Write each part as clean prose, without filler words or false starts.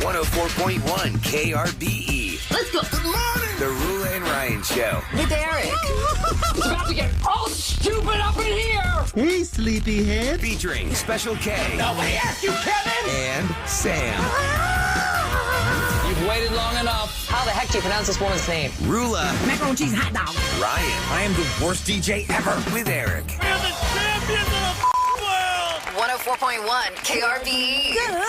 104.1 KRBE. Let's go. Good morning. The Roula and Ryan Show. With Eric. It's about to get all stupid up in here. Hey, sleepyhead. Featuring Special K. Nobody asked you, Kevin. And Sam. You've waited long enough. How the heck do you pronounce this woman's name? Roula. Macaroni and cheese hot dog. Ryan. I am the worst DJ ever. With Eric. We're the champions of the world. 104.1 KRBE. Good morning.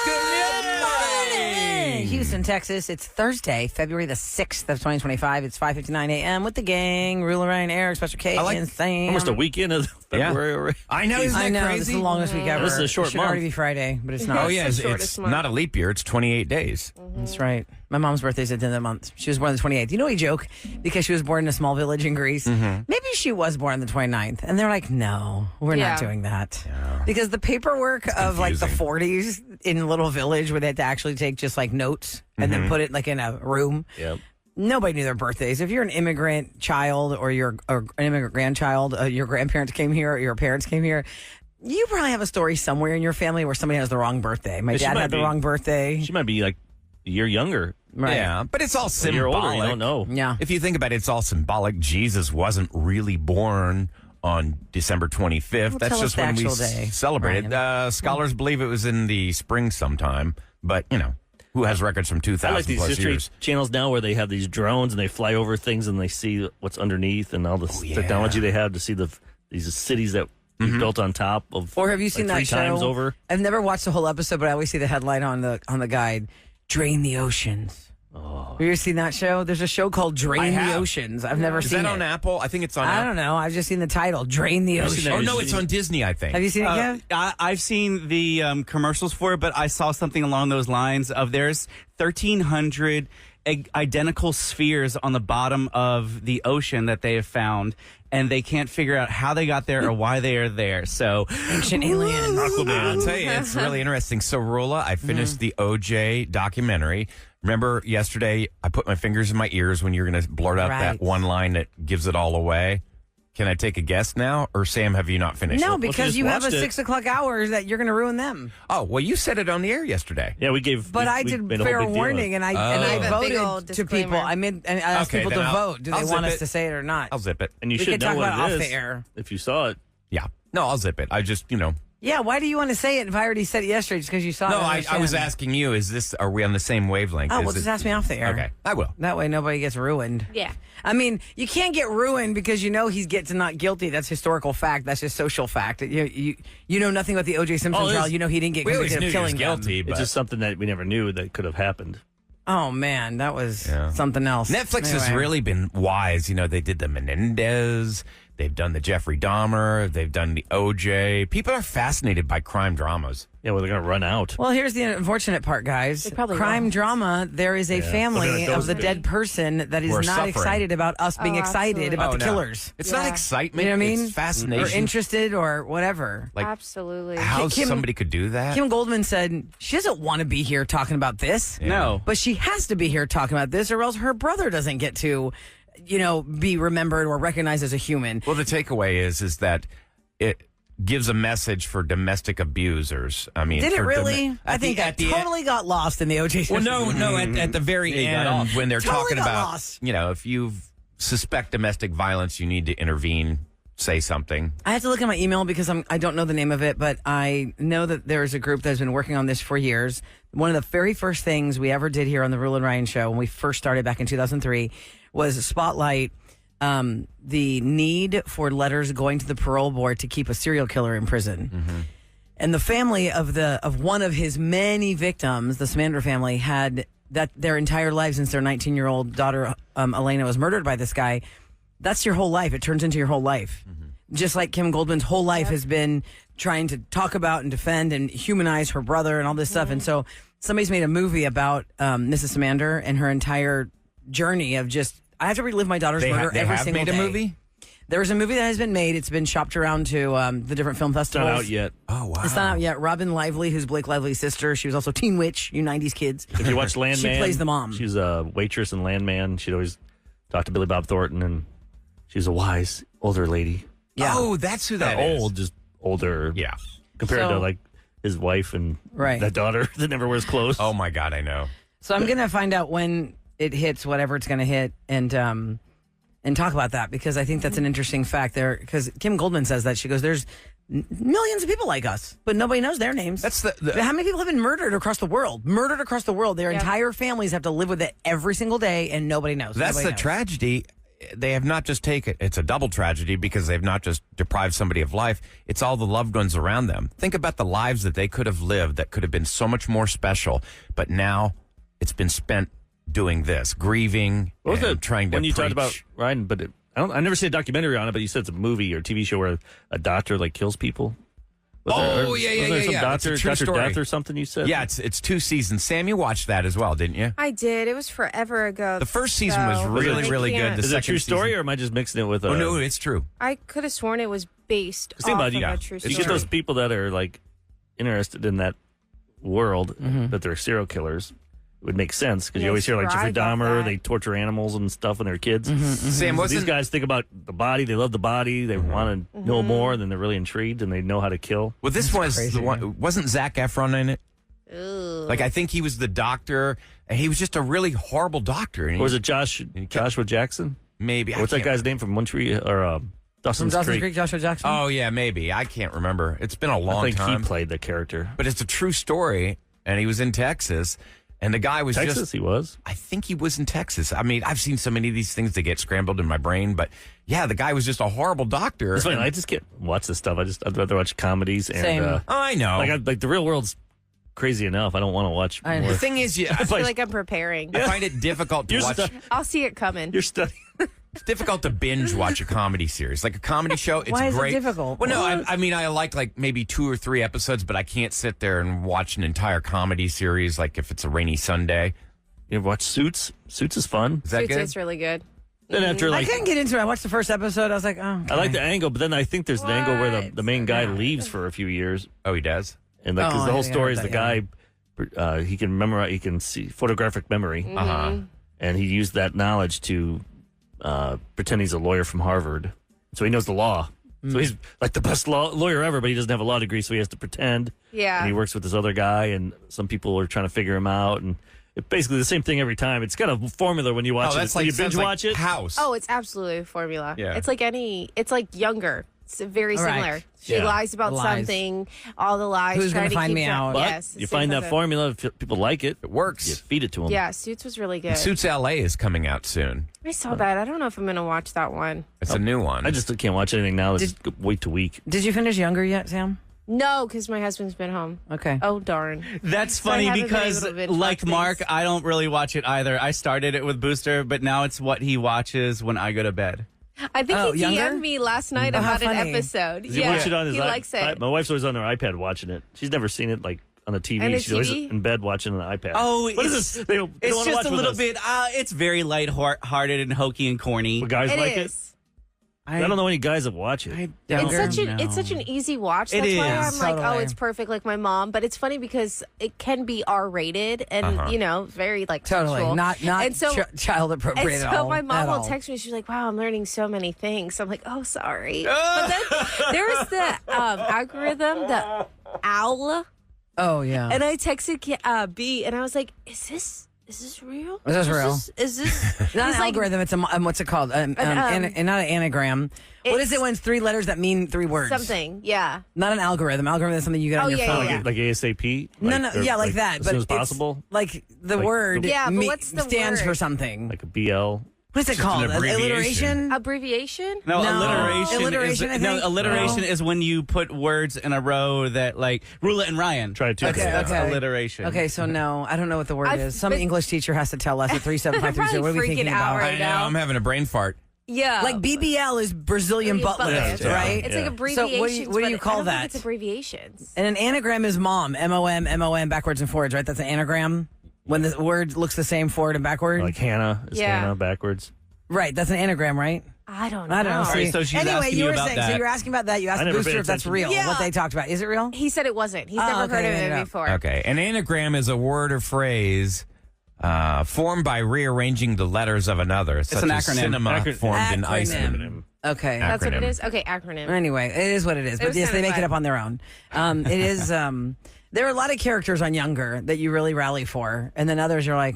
Houston, Texas. It's Thursday, February the 6th of 2025. It's 5:59 a.m. with the gang. Roula, Ryan, Eric, Special K, and Sam. Almost a weekend of February already. I know, isn't I that know, crazy? this is the longest week ever. This is a short It should month. already be Friday, but it's not. Oh, yeah, the it's month. not a leap year. It's 28 days. That's right. My mom's birthday's at the end of the month. She was born on the 28th. You know, we joke because she was born in a small village in Greece. Maybe she was born on the 29th. And they're like, no, we're not Yeah. doing that. Because the paperwork of like the 40s in a little village where they had to actually take just like notes and then put it like in a room. Yep. Nobody knew their birthdays. If you're an immigrant child or you're an immigrant grandchild, your grandparents came here or your parents came here, you probably have a story somewhere in your family where somebody has the wrong birthday. My Yeah, she dad might had the be. wrong birthday. She might be like a year younger. Right. Yeah, but it's all A symbolic. year older, you don't know. Yeah. If you think about it, it's all symbolic. Jesus wasn't really born on December 25th. Well, That's tell us just the when we actual day, celebrated. Scholars believe it was in the spring sometime, but, you know, who has records from 2,000 I like these plus history years? channels now where they have these drones and they fly over things and they see what's underneath and all the technology they have to see these cities that we built on top of. Or have you seen like that three show? times over? I've never watched the whole episode, but I always see the headline on the guide: "Drain the Oceans." Oh. Have you ever seen that show? There's a show called "Drain I the have. Oceans." I've never Is seen that it. on Apple? I think it's on I Apple. don't know. I've just seen the title: "Drain the I've seen Oceans." that. Oh, no, it's on Disney, I think. Have you seen it, Kev? I've seen the commercials for it, but I saw something along those lines of there's 1,300 identical spheres on the bottom of the ocean that they have found, and they can't figure out how they got there or why they are there. So, Ancient aliens. I'll tell you, it's really interesting. So, Roula, I finished the OJ documentary. Remember yesterday, I put my fingers in my ears when you were going to blurt out Right. that one line that gives it all away. Can I take a guess now? Or, Sam, have you not finished No, it? because just you have a watched it. 6 o'clock hour that you're going to ruin them. Oh, well, you said it on the air yesterday. Yeah, we gave. But I we did made a whole fair big deal of warning, it. and I Gave a big old voted to people. disclaimer. I asked Okay, people then to I'll- vote. Do I'll they zip want us it. to say it or not? I'll zip it. And you We should could know talk what about it off is the air. if you saw it. Yeah. No, I'll zip it. I just, Yeah, why do you want to say it if I already said it yesterday just because you saw No, it? I was asking you, are we on the same wavelength? Oh, Is well, just ask me off the air. Okay, I will. That way nobody gets ruined. Yeah. I mean, you can't get ruined because you know he's gets not guilty. That's historical fact. That's just social fact. You know nothing about the O.J. Simpson Oh, trial. You know he didn't get We always convicted knew of he was killing guilty, them. but It's just something that we never knew that could have happened. Oh, man, that was Yeah. something else. Netflix has Anyway. really been wise. They did the Menendez. They've done the Jeffrey Dahmer. They've done the OJ. People are fascinated by crime dramas. Yeah, well, they're going to run out. Well, here's the unfortunate part, guys. They probably Crime won't. drama, there is a family Look at of the those dead person that is Who are not suffering. excited about us being Oh, excited absolutely. about the no. killers. It's not Yeah. excitement. You know what I mean? It's fascination. Or interested or whatever. Like Absolutely. how Kim- somebody could do that. Kim Goldman said she doesn't want to be here talking about this. No. But she has to be here talking about this, or else her brother doesn't get to, be remembered or recognized as a human. Well, the takeaway is that it gives a message for domestic abusers. I mean, Did it for really? I think at that totally got lost in the O.J. Well, Simpson. no. At the very Yeah, you got end, off. when they're Totally talking got about, lost. if you suspect domestic violence, you need to intervene. Say something. I have to look at my email because I don't know the name of it, but I know that there is a group that has been working on this for years. One of the very first things we ever did here on the Roula and Ryan show when we first started back in 2003 was spotlight the need for letters going to the parole board to keep a serial killer in prison. Mm-hmm. And the family of one of his many victims, the Samander family, had that their entire lives since their 19-year-old daughter Elena was murdered by this guy. That's your whole life. It turns into your whole life. Just like Kim Goldman's whole life has been trying to talk about and defend and humanize her brother and all this stuff. And so somebody's made a movie about Mrs. Samander and her entire journey of just, I have to relive my daughter's murder They every have single made day. a movie? There was a movie that has been made. It's been shopped around to the different film It's festivals. not out yet. Oh, wow. It's not out yet. Robin Lively, who's Blake Lively's sister. She was also Teen Witch, you 90s kids. If you watch Landman, She plays the mom. She's a waitress in Landman. She'd always talk to Billy Bob Thornton, and she's a wise older lady. Yeah. Oh, that's who that Not is. old, just older. Yeah. Compared to So- like his wife and Right. that daughter that never wears clothes. Oh my God, I know. So I'm going to find out when it hits whatever it's going to hit and talk about that because I think that's an interesting fact there. Because Kim Goldman says that she goes, "There's millions of people like us, but nobody knows their names." That's How many people have been murdered across the world? Murdered across the world. Their entire families have to live with it every single day, and nobody knows. That's Nobody the knows. tragedy. They have not just taken it's a double tragedy because they've not just deprived somebody of life, it's all the loved ones around them. Think about the lives that they could have lived that could have been so much more special, but now it's been spent doing this, grieving What was and it trying to when you preach. talked about Ryan? But I never seen a documentary on it. But you said it's a movie or TV show where a doctor like kills people. Was Oh, there yeah. Some It's a doctor, true Dr. story. Death or something you said? Yeah, it's 2 seasons. Sam, you watched that as well, didn't you? I did. It was forever ago. The first season was so really, I really good. can't- The Is it a second true story, season- or am I just mixing it with? Oh no, it's true. I could have sworn it was based off Think about of it, a true You story. get those people that are like interested in that world, that they're serial killers. It would make sense because you They always hear like Jeffrey thrive off Dahmer, that. they torture animals and stuff when they're kids. Sam, So wasn't these guys think about the body, they love the body, they want to know more, and then they're really intrigued and they know how to kill. Well, this was crazy, the one. Wasn't Zac Efron in it? Ooh. Like I think he was the doctor, and he was just a really horrible doctor. And Or was it Joshua Jackson? maybe? I What's that can't- guy's name from Montreal or From Dawson's Dawson's Creek? Creek, Joshua Jackson. Oh yeah, maybe. I can't remember. It's been a I long think time. he played the character. But it's a true story, and he was in Texas, and the guy was Texas, just. he was. I think he was in Texas. I mean, I've seen so many of these things that get scrambled in my brain, but yeah, the guy was just a horrible doctor. It's funny. And- I just can't watch this stuff. I'd rather watch comedies and Same. I know. like the real world's crazy enough. I don't want to watch I know. more. the thing is, I feel like I'm preparing. I find it difficult to You're watch. stuck. I'll see it coming. You're studying. It's difficult to binge watch a comedy series. Like a comedy show, it's Why is it great. difficult? Well, no, What? I mean, I like maybe 2 or 3 episodes, but I can't sit there and watch an entire comedy series. Like if it's a rainy Sunday, You ever watch Suits? Suits is fun. is that Suits good? is really good. Then after I like couldn't get into it. I watched the first episode. I was like, oh. I like the angle, but then I think there's the angle where the main guy What? leaves for a few years, Oh, he does. and like 'cause Oh, the I whole think I story heard is the that, guy. He can memorize. He can see photographic memory, Uh huh. and he used that knowledge to pretend he's a lawyer from Harvard. So he knows the law. So he's like the best lawyer ever, but he doesn't have a law degree, so he has to pretend. Yeah. And he works with this other guy, and some people are trying to figure him out, and it's basically the same thing every time. It's kind of formula when you watch Oh, it. that's When like you binge sounds like watch it. House. Oh, it's absolutely a formula. Yeah. It's like younger. It's very All right. similar. She Yeah. lies about Lies. something, all the lies. Who's trying gonna to find keep me track- out? But Yes. you same find that concept. formula, if people like it, It works. you feed it to them. Yeah, Suits was really good. Suits LA is coming out soon. I saw that. I don't know if I'm going to watch that one. It's a new one. I just can't watch anything now. That's week to week. Did you finish Younger yet, Sam? No, because my husband's been home. Okay. Oh, darn. That's So I funny haven't been because, able to binge like watch Mark, things. I don't really watch it either. I started it with Booster, but now it's what he watches when I go to bed. I think Oh, he Younger? DM'd me last night Oh, how about an funny. episode. Does he yeah, watch it on his he likes it. My wife's always on her iPad watching it. She's never seen it like on the TV. On the She's always TV? in bed watching on the iPad. Oh, what is it's- this? They don't It's wanna just watch a with little us. bit, it's very light-hearted and hokey and corny. But guys It like is. I don't know any guys that watch it. I It's don't It's such an easy watch. It That's why is. I'm like, oh, Totally. it's perfect like my mom. But it's funny because it can be R-rated and you know very like Totally. sexual. Not and so, child appropriate and at so all. my mom at will all. text me. She's like, "Wow, I'm learning so many things." I'm like, "Oh, sorry." But then there's the algorithm, the owl, Oh, yeah. and I texted B, and I was like, "Is this real? Is this real? Is this?" Not an He's like, algorithm. It's a what's it called? And not an anagram. What is it when it's 3 letters that mean 3 words? something. Yeah. Not an algorithm. Algorithm is something you get Oh, on your yeah, phone. yeah, yeah. Like ASAP? No, no, or yeah, like that. As but soon as it's possible? like the Like word. the- Yeah, but what's the stands for word? something. Like a BL? What is it called? an abbreviation. Alliteration? Abbreviation? No, No. alliteration. Alliteration, I is, no, think? alliteration No. is when you put words in a row that, like Roula and Ryan. Try it too. Okay, That's okay. alliteration. Okay, so no, I don't know what the word I've is. Some been- English teacher has to tell us at 37530. What are we Probably thinking freaking out about? right I know. now. I'm having a brain fart. Yeah. Like BBL is Brazilian butt lift, Yeah. right? It's Yeah. like abbreviations. So what do you but call I don't that? think it's abbreviations. And an anagram is mom, M-O-M, backwards and forwards, right? That's an anagram. When the word looks the same forward and backward. Like Hannah is Yeah. Hannah backwards. Right, that's an anagram, right? I don't know. I don't know. All right, so she's anyway, asking you you were about saying, so that. you're asking about that. You asked I never Booster paid if that's attention. real. Yeah. What they talked about. Is it real? He said it wasn't. He's Oh, never okay, heard of made it it up. before. Okay. An anagram is a word or phrase formed by rearranging the letters of another. Such an as acronym. cinema formed in Acronym. Iceland. Okay. That's what it Acronym. is? Okay, acronym. Anyway, it is what it is. But was yes, they kinda make it fun. up on their own. It is There are a lot of characters on Younger that you really rally for, and then others you're like,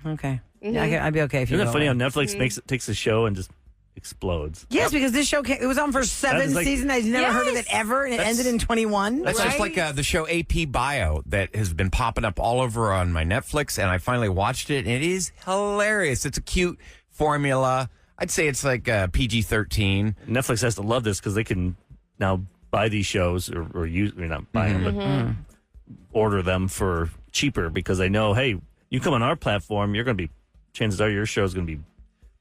okay. Yeah, I'd be okay if you Isn't go it funny away. how Netflix takes a show and just explodes? Yes, because this show it was on for 7 like- seasons. I've never heard of it Yes. ever, and it ended in 21. That's just like the show AP Bio that has been popping up all over on my Netflix, and I finally watched it, and it is hilarious. It's a cute formula. I'd say it's like PG-13. Netflix has to love this because they can now buy these shows or use, not buy them, but order them for cheaper because they know, hey, you come on our platform, you're going to be, chances are your show is going to be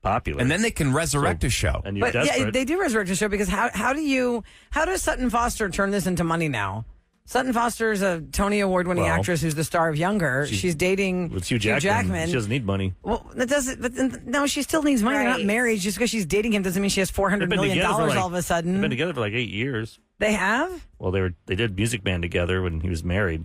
popular. And then they can resurrect a show. And you're But yeah, desperate. they do resurrect the show because how does Sutton Foster turn this into money now? Sutton Foster is a Tony Award-winning Well, actress who's the star of Younger. She's dating With Hugh Jackman. She doesn't need money. Well, that doesn't. But no, she still needs money. They're not Right. married. Just because she's dating him doesn't mean she has $400 They've been million together for, like- all of a sudden. They've been together for like 8 years. They have. Well, they did Music Man together when he was married.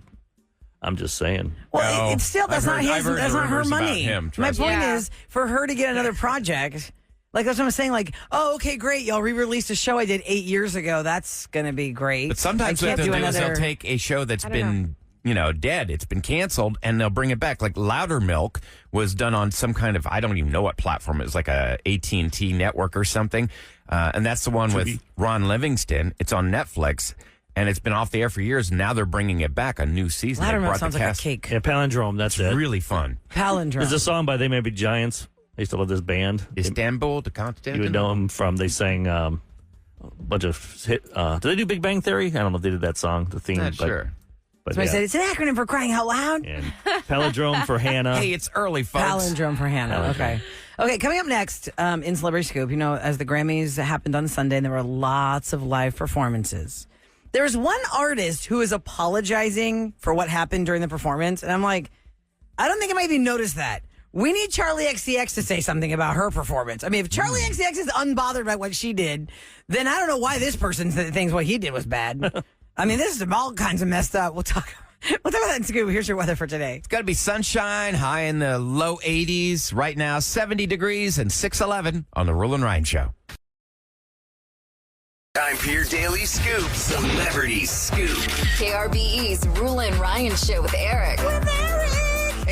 I'm just saying. Well, No, it's still that's I've not heard- his. I've heard That's the not her rumors about money. him, My trust me. point Yeah. is for her to get another project. Like that's what I'm saying. Like, oh, okay, great. Y'all re-released a show I did 8 years ago. That's gonna be great. But sometimes I what can't they'll do do is they'll another- take a show that's don't been, dead. It's been canceled, and they'll bring it back. Like Louder Milk was done on some kind of, I don't even know what platform. It was like a AT&T network or something. And that's the one with Ron Livingston. It's on Netflix, and it's been off the air for years. Now they're bringing it back, a new season. Louder They Milk brought sounds the like a cast- cake. Yeah, Palindrome, that's it. Really fun. Palindrome. There's a song by They May Be Giants. I used to love this band. Istanbul to You would Constantinople. know them from, they sang a bunch of hit. Did they do Big Bang Theory? I don't know if they did that song, the theme. Not but, sure. But Somebody yeah. said it's an acronym for crying out loud. And Palindrome for Hannah. Hey, it's early, folks. Palindrome for Hannah. Palindrome. Okay, coming up next in Celebrity Scoop, as the Grammys happened on Sunday, and there were lots of live performances. There's one artist who is apologizing for what happened during the performance, and I'm like, I don't think I might even noticed that. We need Charlie XCX to say something about her performance. I mean, if Charlie XCX is unbothered by what she did, then I don't know why this person thinks what he did was bad. I mean, this is all kinds of messed up. We'll talk about that in Scoop. Here's your weather for today. It's got to be sunshine, high in the low 80s. Right now, 70 degrees and 611 on the Roula and Ryan Show. Time for your daily scoop. Celebrity Scoop. KRBE's Roula and Ryan Show with Eric.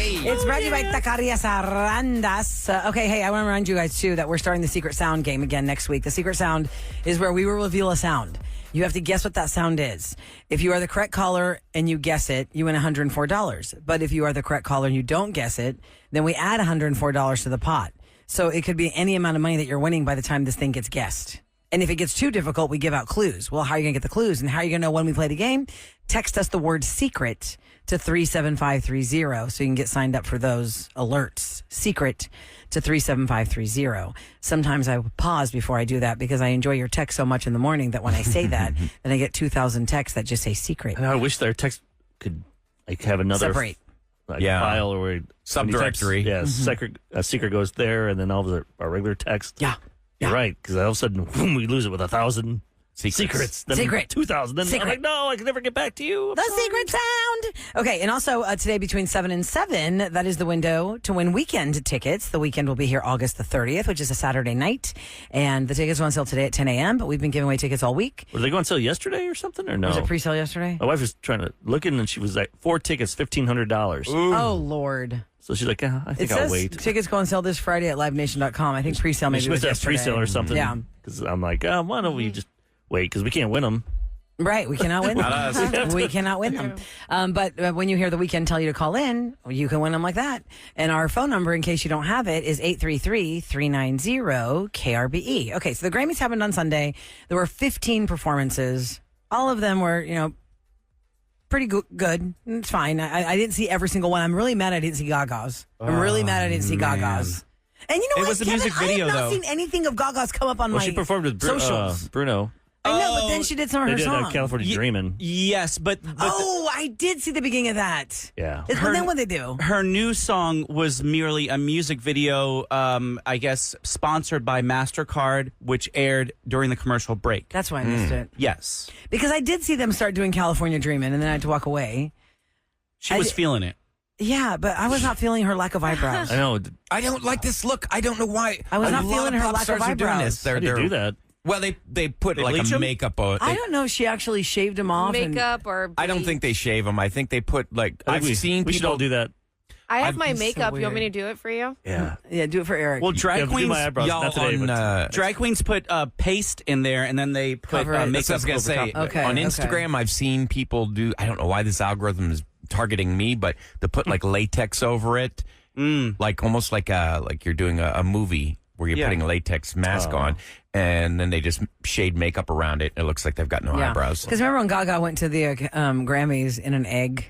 It's brought to you by Taquerias Arandas. Okay, hey, I want to remind you guys, too, that we're starting the Secret Sound game again next week. The Secret Sound is where we will reveal a sound. You have to guess what that sound is. If you are the correct caller and you guess it, you win $104. But if you are the correct caller and you don't guess it, then we add $104 to the pot. So it could be any amount of money that you're winning by the time this thing gets guessed. And if it gets too difficult, we give out clues. Well, how are you going to get the clues? And how are you going to know when we play the game? Text us the word secret to 37530 so you can get signed up for those alerts. Secret to 37530. Sometimes I pause before I do that because I enjoy your text so much in the morning that when I say that, then I get 2,000 texts that just say secret. And I wish their text could have another Separate. file or when you Subdirectory. text, secret goes there, and then all of our regular text. Yeah. You're right, because all of a sudden boom, we lose it with 1,000 secrets. Then Secret. 2,000. Then Secret. I'm like, no, I can never get back to you. The secret sound. Okay, and also today between 7 and 7, that is the window to win weekend tickets. The weekend will be here August the 30th, which is a Saturday night. And the tickets are on sale today at 10 a.m., but we've been giving away tickets all week. Were they going on sale yesterday or something, or no? Was it pre-sale yesterday? My wife was trying to look in, and she was like, 4 tickets, $1,500. Oh, Lord. So she's like, I think It I'll says wait. tickets go on sale this Friday at livenation.com. I think pre-sale maybe She was must have yesterday. pre-sale or something. Yeah. Because I'm like, why don't we just wait? Because we can't win them. Right, we cannot win them. We cannot win them. But when you hear the weekend tell you to call in, you can win them like that. And our phone number, in case you don't have it, is 833-390-KRBE. Okay, so the Grammys happened on Sunday. There were 15 performances. All of them were, pretty good. It's fine. I didn't see every single one. I'm really mad I didn't see Gaga's. I'm really mad I didn't see Gaga's. And you know It what, was a Kevin, music video, I have not though. seen anything of Gaga's come up on Well, my she performed with socials. Bruno. I know, but then she did some of They her did songs. California Dreamin'. Yes, but I did see the beginning of that. Yeah. But then what they do? her new song was merely a music video, I guess, sponsored by MasterCard, which aired during the commercial break. That's why I missed it. Yes. Because I did see them start doing California Dreamin', and then I had to walk away. She was feeling it. Yeah, but I was not feeling her lack of eyebrows. I know. I don't like this look. I don't know why. I was not A lot feeling of her pop lack of stars are doing eyebrows. this. How do you do that? Well, they put They like bleach a 'em? makeup. I don't know if she actually shaved him off. and- Makeup or I don't think they shave them. I think they put like I think I've seen we should people all do that. I have my It's so makeup. You want me to weird. do it for you? Yeah. Yeah, do it for Eric. Well, drag Yeah, do queens, my eyebrows. y'all Not today, on, but drag queens put paste in there, and then they put Cover it. makeup That's what I was gonna over say. top. Okay, on okay. Instagram, I've seen people do. I don't know why this algorithm is targeting me, but they put like latex over it, like almost like you're doing a movie where you're Yeah. putting a latex mask on, and then they just shade makeup around it. And it looks like they've got no eyebrows. Because remember when Gaga went to the Grammys in an egg,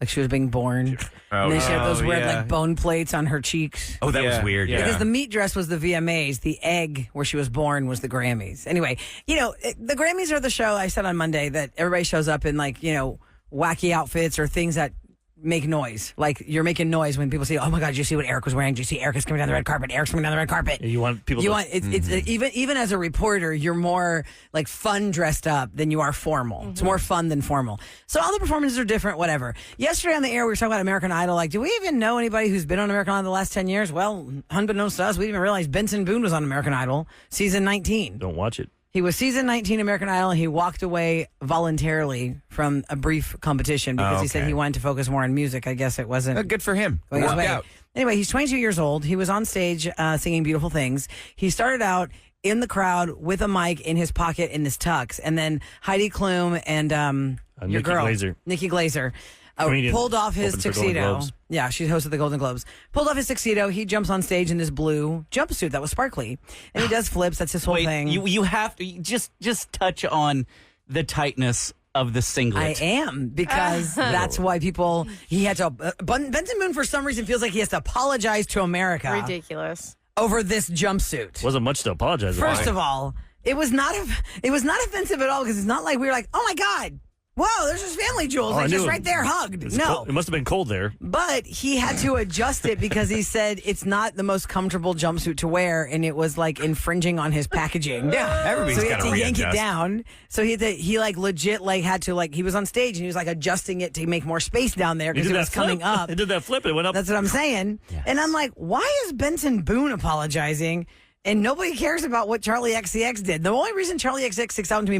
like she was being born, and then she had those weird yeah. like bone plates on her cheeks. Oh, that was Yeah, weird. yeah. Yeah. Because the meat dress was the VMAs, the egg where she was born was the Grammys. Anyway, the Grammys are the show. I said on Monday that everybody shows up in like wacky outfits or things that make noise. Like you're making noise when people say, "Oh my God, did you see what Eric was wearing? Did you see Eric coming down the red carpet? Eric's coming down the red carpet." You want people You to want it's even as a reporter, you're more like fun dressed up than you are formal. It's more fun than formal. So all the performances are different. Whatever. Yesterday on the air, we were talking about American Idol. Like, do we even know anybody who's been on American Idol the last 10 years? Well, unbeknownst to us, we didn't even realize Benson Boone was on American Idol season 19. don't watch it. He was season 19 American Idol, and he walked away voluntarily from a brief competition because he said Okay. he wanted to focus more on music. I guess it wasn't Good for him. going his Worked way. out. Anyway, he's 22 years old. He was on stage singing Beautiful Things. He started out in the crowd with a mic in his pocket in his tux. And then Heidi Klum and your Nikki girl, Glaser. Nikki Glaser, Comedian, pulled off his opened for Golden tuxedo. Globes. Yeah, she hosted the Golden Globes. Pulled off his tuxedo. He jumps on stage in this blue jumpsuit that was sparkly. And he does flips. That's his whole Wait, thing. you have to just touch on the tightness of the I singlet. am, because that's why he had to. Benson Boone, for some reason, feels like he has to apologize to America Ridiculous. over this jumpsuit. Wasn't much to apologize about. First of all, it was not offensive at all, because it's not like we were like, oh my God, whoa, there's his family jewels. Oh, I Like just knew it. right there, hugged. It's No. cold. It must have been cold there. But he had to adjust it because he said it's not the most comfortable jumpsuit to wear, and it was like infringing on his packaging. Yeah, everybody's So he had got to yank it readjust. down. So he like legit like had to like he was on stage and he was like adjusting it to make more space down there He because did it was that flip. coming up. He did that flip. It went up. That's what I'm saying. And I'm like, why is Benson Boone apologizing? And nobody cares about what Charlie XCX did. The only reason Charlie XCX sticks out to me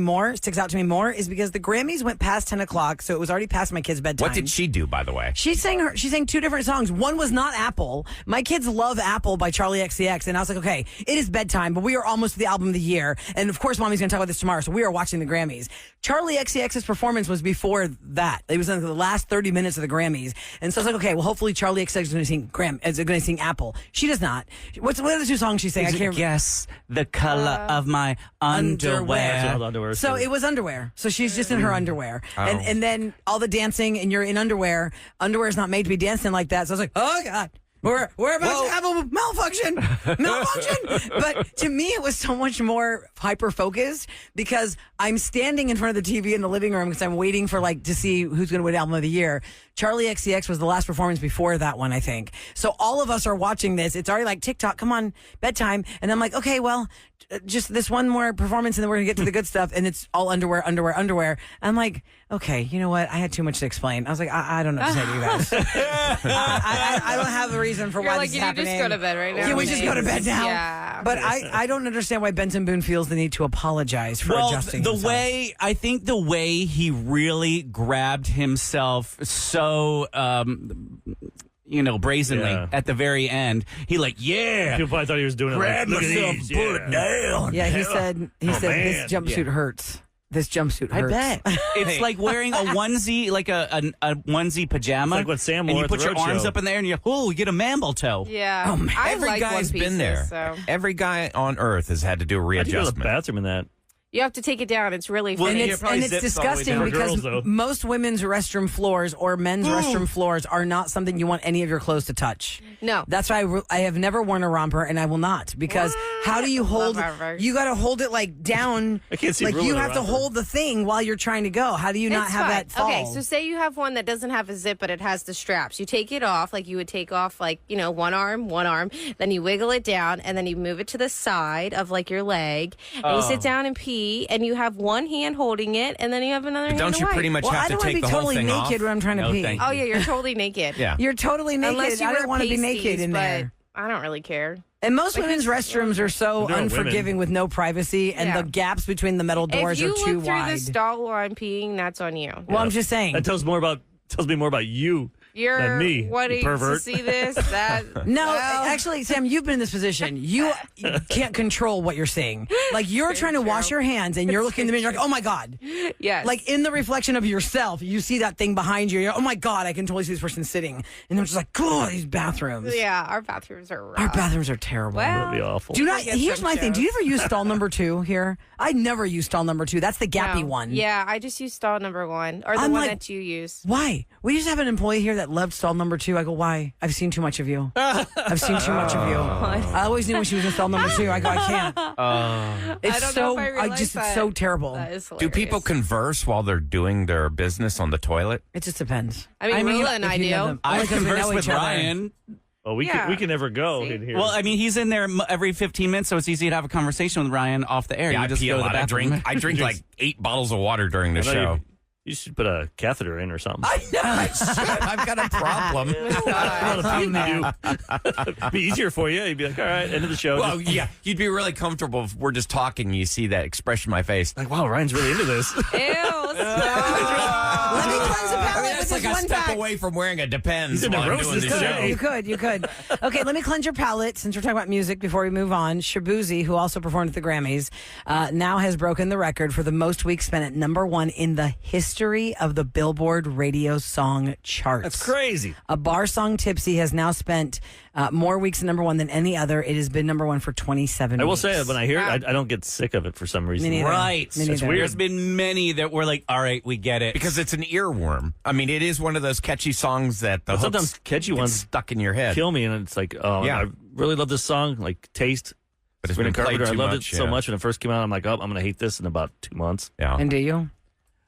more is because the Grammys went past 10 o'clock, so it was already past my kid's bedtime. What did she do, by the way? She sang two different songs. One was not Apple. My kids love Apple by Charlie XCX. And I was like, okay, it is bedtime, but we are almost to the album of the year. And of course, Mommy's going to talk about this tomorrow. So we are watching the Grammys. Charlie XCX's performance was before that. It was in the last 30 minutes of the Grammys. And so I was like, okay, well, hopefully Charlie XCX is going to sing Apple. She does not. What are the two songs she sang? I can't Guess the color of my underwear. Underwear. So it was underwear. So she's just in her underwear. Oh. And then all the dancing, and you're in underwear. Underwear is not made to be dancing like that. So I was like, oh, God. We're about to have a malfunction. But to me, it was so much more hyper focused because I'm standing in front of the TV in the living room because I'm waiting for to see who's going to win Album of the Year. Charlie XCX was the last performance before that one, I think. So all of us are watching this. It's already like TikTok, come on, bedtime. And I'm like, okay, well, just this one more performance and then we're going to get to the good stuff. And it's all underwear. And I'm like, okay, you know what? I had too much to explain. I was like, I don't know what to say to you guys. I don't have a reason for You're why like, this is you happening. just go to bed right now. Can we just go to bed now? Yeah. But I don't understand why Benson Boone feels the need to apologize for adjusting the himself. way he really grabbed himself so brazenly Yeah. at the very end. He People probably thought he was doing it like, look at these. down. Yeah, he said this man. jumpsuit hurts. This jumpsuit hurts. I bet it's like wearing a onesie, like a onesie pajama. It's like what Sam and wore you at put the your arms roadshow. up in there, and you get a mammal toe. Yeah. I Every like guy's one been there. pieces, so. Every guy on earth has had to do a How'd you go to the readjustment. bathroom in that? You have to take it down. It's really Well, funny. And Yeah, it's, probably and it's zips all the way disgusting down. because Girls, though. most women's restroom floors or men's restroom floors are not something you want any of your clothes to touch. No. That's why I have never worn a romper and I will not, because how do you hold rompers. you got to hold it like down. I can't see like Roula you in a have to romper. hold the thing while you're trying to go. How do you not It's have fine. that fall? Okay, so say you have one that doesn't have a zip, but it has the straps. You take it off like you would take off, one arm. Then you wiggle it down, and then you move it to the side of your leg, and you sit down and pee, and you have one hand holding it, and then you have another hand Don't to you wipe. pretty much well, I have to don't want to take be the whole totally thing naked off? when I'm trying to No, pee. thank Oh yeah, you're totally naked. Yeah. You're totally naked. Unless you I wear don't want to be naked pasties, in but there. I don't really care. And most women's restrooms are so They're all unforgiving women. with no privacy, and Yeah. the gaps between the metal doors If you are too look through wide. the stall while I'm peeing, that's on you. Well, I'm just saying. That tells me more about you You're than me. you wanting to pervert. see this. That No, well, actually, Sam, you've been in this position. You can't control what you're seeing. Like, you're trying to wash your hands, and you're looking in the mirror, you're like, oh my God. yes. Like, in the reflection of yourself, you see that thing behind you. You're, oh my God, I can totally see this person sitting. And they're just like, God, these bathrooms. yeah, our bathrooms are rough. Our bathrooms are terrible. Well, That'd be awful. Do not. get Here's some my thing. shows. Do you ever use stall number 2 here? I never use stall number 2. That's the gappy no. one. Yeah, I just use stall number 1 or the I'm one like- that you use. Why? We used to have an employee here that loved stall number 2. I go, why? I've seen too much of you. I've seen too much of you. I always knew when she was in stall number 2. I go, I can't. It's I don't so. know if I realized It's that. so terrible. That is Do hilarious. people converse while they're doing their business on the toilet? It just depends. I mean, Roula and if I you know do. them. I Only 'cause we converse know with each other. Ryan. Oh, we Yeah. can never go See? in here. Well, I mean, he's in there every 15 minutes, so it's easy to have a conversation with Ryan off the air. Yeah, you I just pee go a to the lot. I bathroom. drink like 8 bottles of water during the I know show. you should put a catheter in or something. I've got a problem. It'd be easier for you. You'd be like, all right, end of the show. Well, yeah, you'd be really comfortable if we're just talking and you see that expression on my face. Like, wow, Ryan's really into this. Ew, stop. Let me cleanse the palate with That's this like a one step fact. away from wearing a Depends He's in while a I'm roast doing this the time. show. You could. Okay, let me cleanse your palate since we're talking about music before we move on. Shabuzi, who also performed at the Grammys, now has broken the record for the most weeks spent at number 1 in the history of the Billboard radio song charts. That's crazy. A bar song, Tipsy, has now spent more weeks at number 1 than any other. It has been number 1 for 27 I will weeks. say when I hear it, I don't get sick of it for some reason. Me neither. Right. Me neither. There's been many that were like, all right, we get it. Because it's an earworm. I mean, it is one of those catchy songs that the But sometimes hooks catchy get ones stuck in your head. kill me, and it's like, oh, Yeah. I really love this song, like Taste. But it's Sabrina been played Carpenter, I too loved much, it so yeah. much when it first came out. I'm like, oh, I'm going to hate this in about 2 months. Yeah. And do you?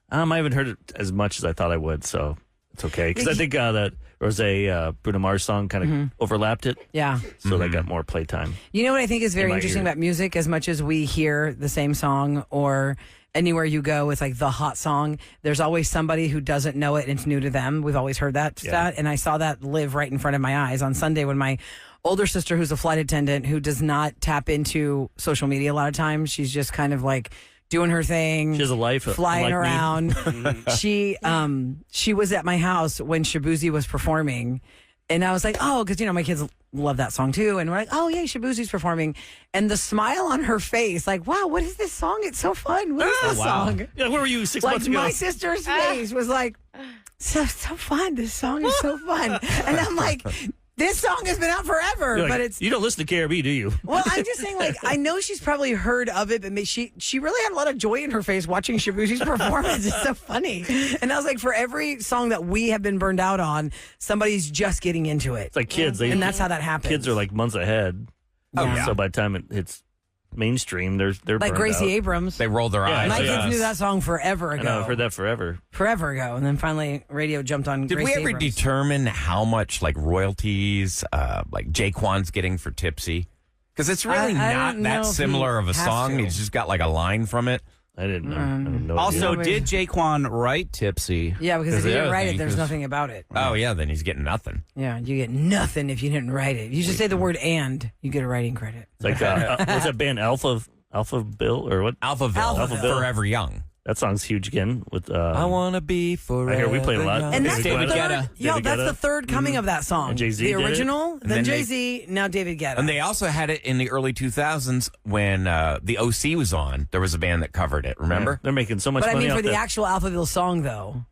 I haven't heard it as much as I thought I would, so it's okay. Because I think that Rose Bruno Mars song kind of overlapped it, Yeah. so they got more playtime. You know what I think is very my interesting ear. about music? As much as we hear the same song or anywhere you go, it's like the hot song, there's always somebody who doesn't know it and it's new to them. We've always heard that stat. And I saw that live right in front of my eyes on Sunday when my older sister, who's a flight attendant, who does not tap into social media a lot of times, she's just kind of like doing her thing. She has a life, flying unlike me. around. She was at my house when Shabuzi was performing. And I was like, oh, because, my kids love that song too. And we're like, oh, yay, Shabuzi's performing. And the smile on her face, like, wow, what is this song? It's so fun. What is this song? Yeah, where were you 6 Like, months ago? my sister's face was like, so fun. This song is so fun. And I'm like, this song has been out forever, You're like, but it's. you don't listen to KRB, do you? Well, I'm just saying, like, I know she's probably heard of it, but she really had a lot of joy in her face watching Shabuzi's performance. It's so funny. And I was like, for every song that we have been burned out on, somebody's just getting into it. It's like kids. And that's how that happens. Kids are like months ahead. Oh, yeah. So by the time it hits mainstream, they're like burned Gracie out. Abrams. They roll their Yeah, eyes. My like kids us. knew that song forever I ago. know, I've heard that forever. Forever ago. And then finally, radio jumped on Did Gracie we ever Abrams. determine how much like royalties like Jaquan's getting for Tipsy? Because it's really I not don't know that if similar he of a has song. to. He's just got like a line from it. I didn't know. I have no Also, idea. did Jaquan write Tipsy? Yeah, because if the you didn't other write it, thing, there's 'cause- nothing about it. Oh yeah, then he's getting nothing. Yeah, you get nothing if you didn't write it. You just say the word "and," you get a writing credit. It's like what's that band Alpha Bill or what? Alphaville, Alphaville. Forever Young. That song's huge again. With wanna be forever. I hear we play a lot. young. And that's David the third. Guetta. Yo, David that's Guetta. the third coming of that song. And Jay-Z the did it. original, then then they- Jay Z, now David Guetta. And they also had it in the early 2000s when the OC was on. There was a band that covered it. Remember? They're making so much but I money mean, for off the that. actual Alphaville song, though,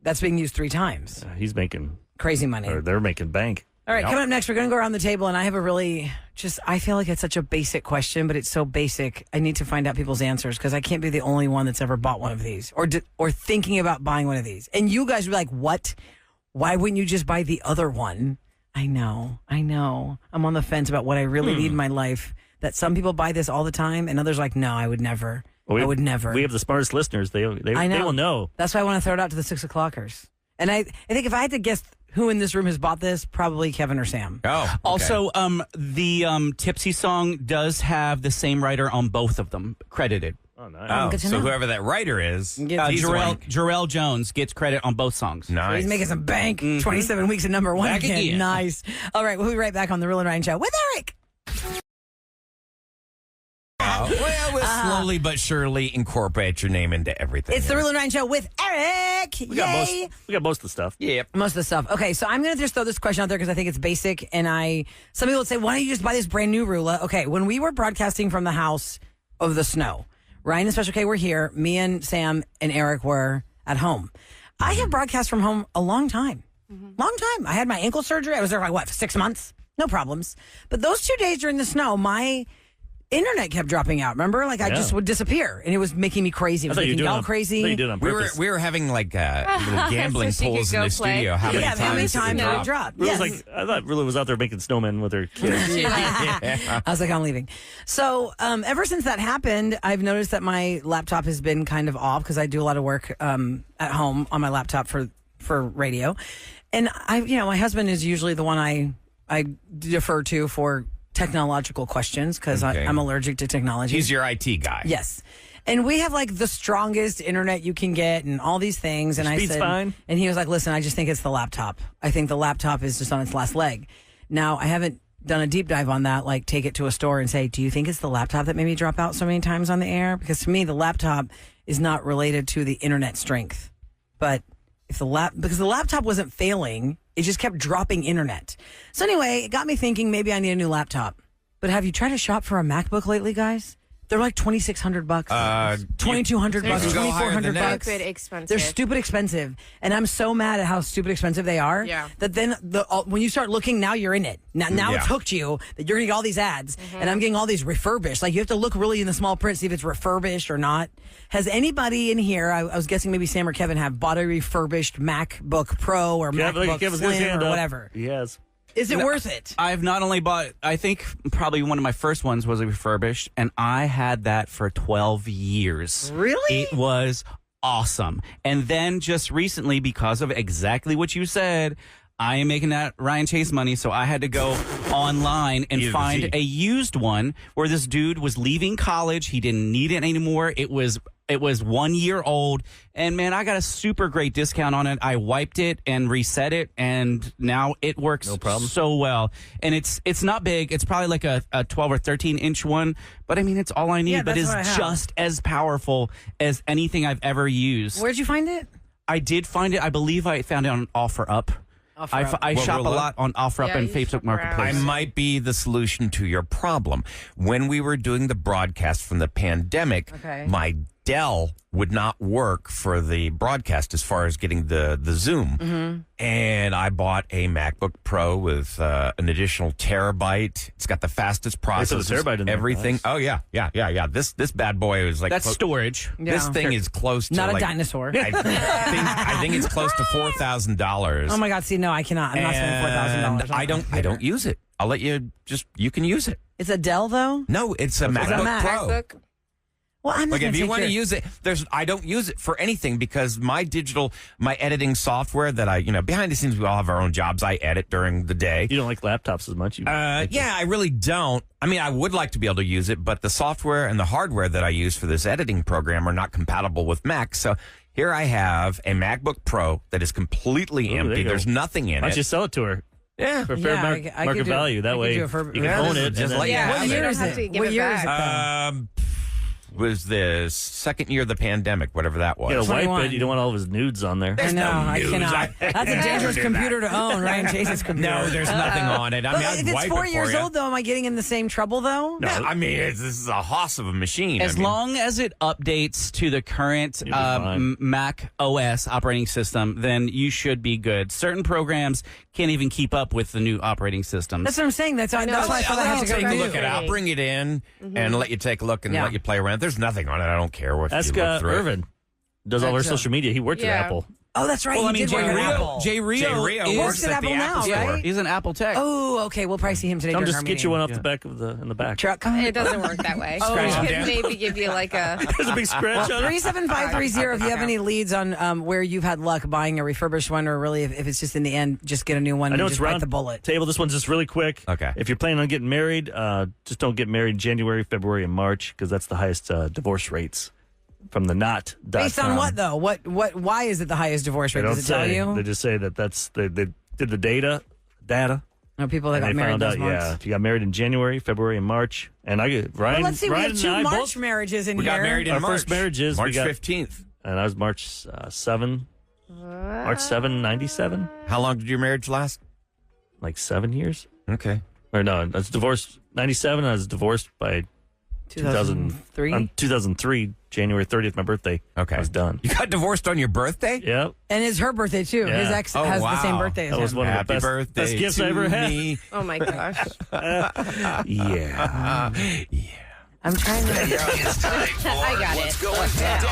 that's being used 3 times. He's making, Crazy money. or they're making bank. All right, Yep. coming up next, we're going to go around the table, and I have a really I feel like it's such a basic question, but it's so basic. I need to find out people's answers because I can't be the only one that's ever bought one of these or thinking about buying one of these. And you guys were like, what? Why wouldn't you just buy the other one? I know. I'm on the fence about what I really need in my life. That some people buy this all the time, and others are like, no, I would never. I would never. We have the smartest listeners. They I know. they will know. That's why I want to throw it out to the 6 o'clockers. And I think if I had to guess who in this room has bought this, probably Kevin or Sam. Oh. okay. Also, the Tipsy song does have the same writer on both of them credited. Oh, nice. Oh, good to so know. whoever that writer is, he's the Jarrell, one. Jarrell Jones gets credit on both songs. Nice. He's making some bank. 27 weeks at number 1 Back again. again. Nice. All right, we'll be right back on the Roula and Ryan Show with Eric. Well, we'll slowly but surely incorporate your name into everything. It's the Roula and Ryan Show with Eric. We got most of the stuff. Yep. Most of the stuff. Okay, so I'm going to just throw this question out there because I think it's basic. And some people would say, why don't you just buy this brand new Roula? Okay, when we were broadcasting from the house of the snow, Ryan and Special K were here. Me and Sam and Eric were at home. I have broadcast from home a long time. Long time. I had my ankle surgery. I was there for 6 months? No problems. But those 2 days during the snow, my internet kept dropping out. Remember? I just would disappear, and it was making me crazy. It was making y'all crazy. You did it on purpose. We were having little gambling So she pools could in go the play. studio. How many times it dropped? dropped? Rula's Yes. I thought Rula was out there making snowmen with her kids. I was like, I'm leaving. So ever since that happened, I've noticed that my laptop has been kind of off because I do a lot of work at home on my laptop for radio. And my husband is usually the one I defer to for technological questions because Okay. I'm allergic to technology. He's your IT guy. Yes. And we have the strongest internet you can get and all these things. And I Speed's said, fine. and he was like, listen, I just think it's the laptop. I think the laptop is just on its last leg. Now, I haven't done a deep dive on that, take it to a store and say, do you think it's the laptop that made me drop out so many times on the air? Because to me, the laptop is not related to the internet strength. But because the laptop wasn't failing, it just kept dropping internet. So anyway, it got me thinking maybe I need a new laptop. But have you tried to shop for a MacBook lately, guys? They're like $2,600, $2,200, you can go higher than that. $2,400. Stupid expensive. They're stupid expensive, and I'm so mad at how stupid expensive they are. Yeah. That then when you start looking, now you're in it. Now Yeah. it's hooked you that you're gonna get all these ads, and I'm getting all these refurbished. You have to look really in the small print see if it's refurbished or not. Has anybody in here? I was guessing maybe Sam or Kevin have bought a refurbished MacBook Pro or MacBook Kevin's got his Slim hand or up. whatever. Yes. Is it worth it? I've not only bought, I think probably one of my first ones was a refurbished, and I had that for 12 years. Really? It was awesome. And then just recently, because of exactly what you said, I am making that Ryan Chase money, so I had to go online and find a used one where this dude was leaving college. He didn't need it anymore. It was 1 year old, and man, I got a super great discount on it. I wiped it and reset it, and now it works so well. And it's not big. It's probably like a 12 or 13 inch one, but I mean, it's all I need. Yeah, but that's it's what I have. just as powerful as anything I've ever used. Where'd you find it? I did find it. I believe I found it on OfferUp. I What, shop a Roula? lot on OfferUp Yeah, and you Facebook shop Marketplace. I might be the solution to your problem. When we were doing the broadcast from the pandemic, Okay. my Dell would not work for the broadcast as far as getting the Zoom. And I bought a MacBook Pro with an additional terabyte. It's got the fastest processors. terabyte in there. Everything. Nice. Oh, yeah. This bad boy was like... That's storage. This Yeah. thing is close to... Not a like, dinosaur. I think it's close to $4,000. Oh my God! See, no, I cannot. I'm not spending $4,000. And I don't use it. I'll let you you can use it. It's a Dell though. No, it's a MacBook Mac. Pro. MacBook. Well, I'm not Like gonna if you take want to your- use it, I don't use it for anything because my editing software that behind the scenes we all have our own jobs. I edit during the day. You don't like laptops as much. Yeah, I really don't. I mean, I would like to be able to use it, but the software and the hardware that I use for this editing program are not compatible with Mac. So here I have a MacBook Pro that is completely Ooh, there empty. you go. There's nothing in Why don't you it. sell it to her Yeah. for fair Yeah, I market could do- value? I That could way do you it for- can yeah, own this it. is just and like- then- Yeah, What you year don't is have it? to give What it year is back. it? Was the second year of the pandemic, whatever that was. You gotta wipe 21. it. You don't want all of his nudes on there. I know. I news. cannot. That's a dangerous computer to own. Ryan Chase's computer. No, there's nothing on it. I But mean, I'd if it's wipe 4 it years for you. old, though, am I getting in the same trouble though? No, I mean, this is a hoss of a machine. As long as it updates to the current You'll be fine. Mac OS operating system, then you should be good. Certain programs can't even keep up with the new operating systems. That's what I'm saying. That's why I thought I had to go take a new. look at it. I'll bring it in and let you take a look and Yeah. let you play around. There's nothing on it. I don't care what Ask you look through it. Irvin. Does all our That's, social media. He worked at Yeah. Apple. Oh, that's right. Well, You I mean, did Jay work at Rio, Apple. Jay Rio Rio is, works at Apple the now, Apple right? Store. he's an Apple tech. Oh, okay. We'll probably see him today. Come during just our get you meeting. one off the back of in the back. Truck. It doesn't work that way. Scratch We it could down. maybe give you like a. There's a big scratch on it. 37530 if you have any leads on where you've had luck buying a refurbished one, or really if it's just in the end, just get a new one I know and it's just bite round the bullet. table. This one's just really quick. Okay. If you're planning on getting married, just don't get married in January, February, and March because that's the highest divorce rates from the not. Based on what though? What? Why is it the highest divorce They rate? don't Does it tell say. you? They just say that that's they did the data, No, people that And got they married found those out, months. He got married in January, February, and March. And I get Ryan. Well, let's see. Ryan We have two and I March both, marriages in We here. got married in our March. first marriages. March we got, 15th. And I was March 7, March 7, 97. How long did your marriage last? Like 7 years. Okay. Or no, I was divorced 97. I was divorced by 2003. 2003, January 30th, my birthday. Okay. I was done. You got divorced on your birthday? Yep. And it's her birthday, too. Yeah. His ex Oh, has the same wow. birthday as That was him. one of the Happy best, birthday best gifts to I ever had. me. Oh my gosh. Yeah. I'm trying to... It's time for I got What's it. Going What's Down,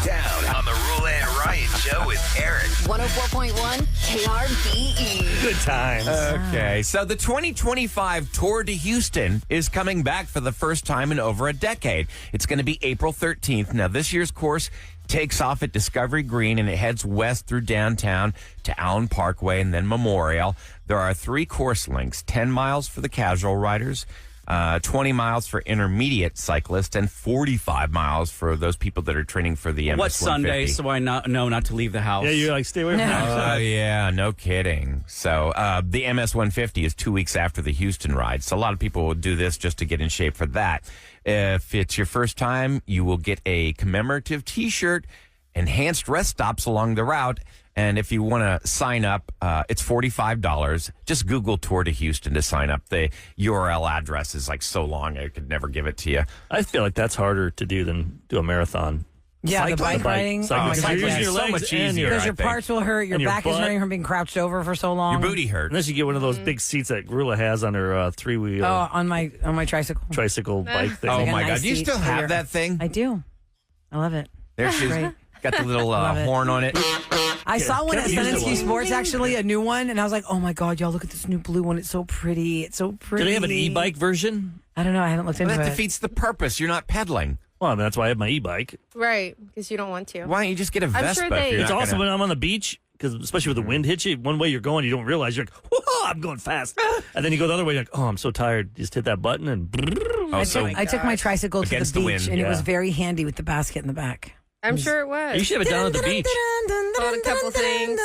down? on the Roula and Ryan Show with Eric. 104.1 KRBE. Good times. Okay, so the 2025 Tour de Houston is coming back for the first time in over a decade. It's going to be April 13th. Now, this year's course takes off at Discovery Green and it heads west through downtown to Allen Parkway and then Memorial. There are 3 course lengths, 10 miles for the casual riders, 20 miles for intermediate cyclists, and 45 miles for those people that are training for the MS-150. What's Sunday, so I know not to leave the house? Yeah, you're like, stay away from that. Oh, yeah, no kidding. So the MS-150 is 2 weeks after the Houston ride. So a lot of people will do this just to get in shape for that. If it's your first time, you will get a commemorative T-shirt, enhanced rest stops along the route, and if you want to sign up, it's $45. Just Google Tour de Houston to sign up. The URL address is like so long, I could never give it to you. I feel like that's harder to do than do a marathon. Yeah, the Cycling. bike riding. Cycling. Oh my Because God, you're using yes. your So legs much and easier. Because I your think. parts will hurt, your And your back is butt. hurting from being crouched over for so long. Your booty hurt. Unless you get one of those big seats that Roula has on her three-wheel Oh, on my tricycle. tricycle bike thing. Oh, Like a my nice God. Do you seat still for have your- that thing? I do. I love it. There she's Great. got the little Love it. horn on it. I saw one at Kevin used Sun it Ski Sports, actually, a new one, and I was like, oh my God, y'all, look at this new blue one. It's so pretty. It's so pretty. Do they have an e-bike version? I don't know. I haven't looked Well, into that it. defeats the purpose. You're not pedaling. Well, I mean, that's why I have my e-bike. Right, because you don't want to. Why don't you just get a I'm Vespa? sure if they- you're It's not awesome gonna- when I'm on the beach, because especially with the wind hits you, one way you're going, you don't realize you're like, whoa, I'm going fast. And then you go the other way, you're like, oh, I'm so tired. You just hit that button and Oh, so I took my tricycle to the Against beach, the wind, and it was yeah. very handy with the basket in the back. I'm sure it was. you should have it down at the beach. Bought a couple things.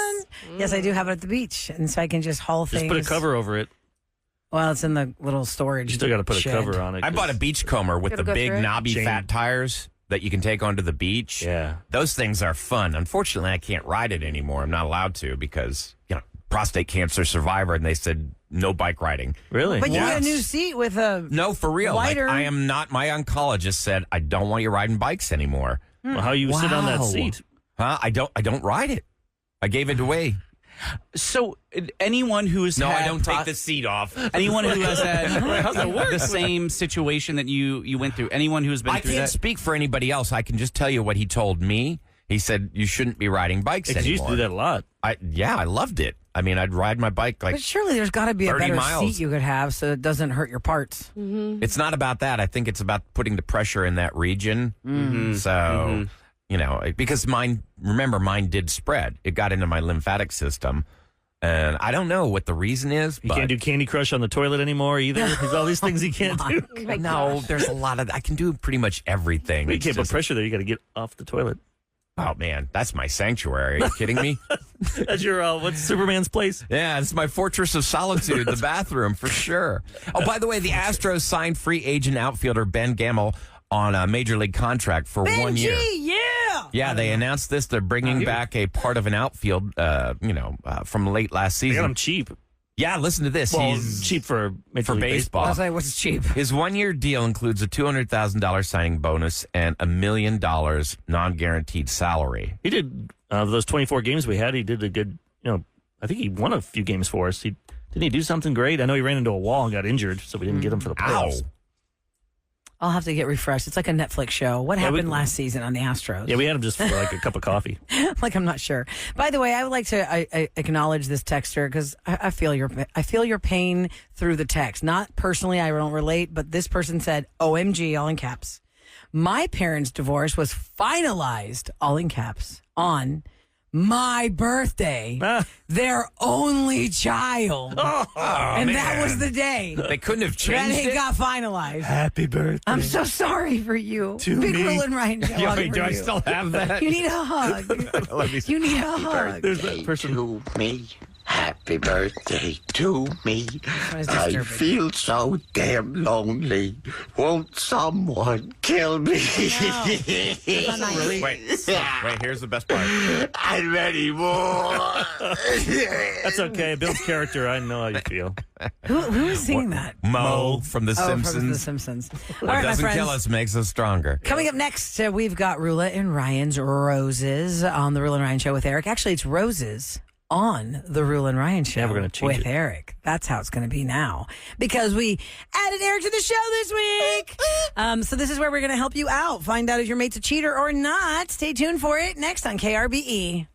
Yes, I do have it at the beach, and so I can just haul Just things. put a cover over it. Well, it's in the little storage. You still got to put a shed. cover on it. I bought a beachcomber with Gotta the go big through it. knobby Chain. fat tires that you can take onto the beach. Yeah. Those things are fun. Unfortunately, I can't ride it anymore. I'm not allowed to because, prostate cancer survivor, and they said no bike riding. Really? But you Yes. get a new seat with a. No, for real. Like, Wider. I am not. My oncologist said I don't want you riding bikes anymore. Well, how you sit on that Wow. seat? Huh? I don't ride it. I gave it away. So anyone who has No, had I don't take the seat off. anyone who has had the same situation that you went through, anyone who's been I through can't that. speak for anybody else. I can just tell you what he told me. He said you shouldn't be riding bikes Because you anymore. used to do that a lot. I loved it. I mean, I'd ride my bike like But surely there's got to be a 30 better miles. seat you could have so it doesn't hurt your parts. It's not about that. I think it's about putting the pressure in that region. Mm-hmm. So, because mine did spread. It got into my lymphatic system. And I don't know what the reason is. You but can't do Candy Crush on the toilet anymore either. There's all these things you can't do. No, there's a lot of, I can do pretty much everything. But you It's can't put just- pressure there. You got to get off the toilet. Oh, man, that's my sanctuary. Are you kidding me? That's your, what's Superman's place? Yeah, it's my fortress of solitude, the bathroom, for sure. Oh, by the way, the Astros signed free agent outfielder Ben Gamel on a major league contract for 1 year. yeah. Yeah, they announced this. They're bringing back a part of an outfield, from late last They got season. him cheap. Yeah, listen to this. Well, He's cheap for Major for League baseball. I was like, what's cheap? His 1 year deal includes a $200,000 signing bonus and $1 million non-guaranteed salary. He did, those 24 games we had, he did a good, I think he won a few games for us. Didn't he do something great? I know he ran into a wall and got injured, so we didn't get him for the playoffs. Ow. I'll have to get refreshed. It's like a Netflix show. What happened last season on the Astros? Yeah, we had him just for like a cup of coffee. Like, I'm not sure. By the way, I would like to I acknowledge this texter because I feel your pain through the text. Not personally, I don't relate, but this person said, OMG, all in caps. My parents' divorce was finalized, all in caps, on my birthday, their only child. And that was the day They couldn't have that changed it it? got finalized. Happy birthday. I'm so sorry for you. To Big me. Roula and Ryan show. Yeah, hug wait, for do I you. still have that? You need a hug. Let me see. You need a hug. There's that person. To me, happy birthday to me. is I disturbing. feel so damn lonely. Won't someone kill me? Wait, here's the best part. I'm ready more. That's okay. Bill's character, I know how you feel. Who is singing that? Mo from The Simpsons. From The Simpsons. All What right, my doesn't friends. kill us makes us stronger. Coming up next, we've got Roula and Ryan's Roses on the Roula and Ryan Show with Eric. Actually, it's Roses on the Roula and Ryan Show Yeah, we're gonna change with it. Eric. That's how it's going to be now because we added Eric to the show this week. So this is where we're going to help you out. Find out if your mate's a cheater or not. Stay tuned for it next on KRBE.